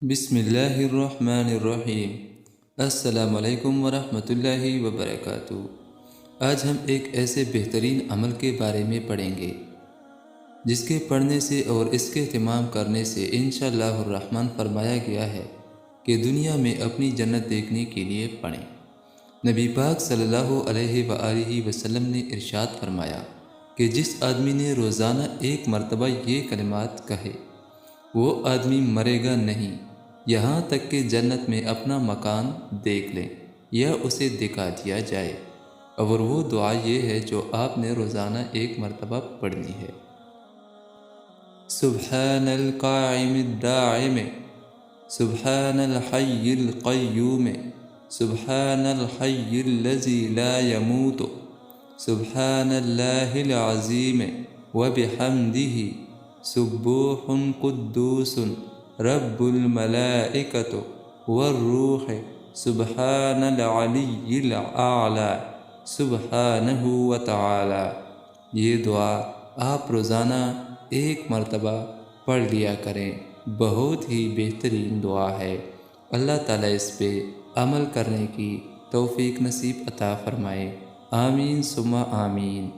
بسم اللہ الرحمن الرحیم۔ السلام علیکم ورحمۃ اللہ وبرکاتہ۔ آج ہم ایک ایسے بہترین عمل کے بارے میں پڑھیں گے جس کے پڑھنے سے اور اس کے اہتمام کرنے سے انشاءاللہ الرحمن فرمایا گیا ہے کہ دنیا میں اپنی جنت دیکھنے کے لیے پڑھیں۔ نبی پاک صلی اللہ علیہ وآلہ وسلم نے ارشاد فرمایا کہ جس آدمی نے روزانہ ایک مرتبہ یہ کلمات کہے وہ آدمی مرے گا نہیں یہاں تک کہ جنت میں اپنا مکان دیکھ لیں یا اسے دکھا دیا جائے، اور وہ دعا یہ ہے جو آپ نے روزانہ ایک مرتبہ پڑھنی ہے۔ سبحان القائم الداعم، سبحان الحی القیوم، سبحان الحی الذی لا يموت، سبحان اللہ العظیم وبحمدہ، سبوح قدوس رب الملائکۃ والروح، سبحان العلی الاعلی سبحانہ وتعالی۔ یہ دعا آپ روزانہ ایک مرتبہ پڑھ لیا کریں، بہت ہی بہترین دعا ہے۔ اللہ تعالیٰ اس پہ عمل کرنے کی توفیق نصیب عطا فرمائے، آمین ثم آمین۔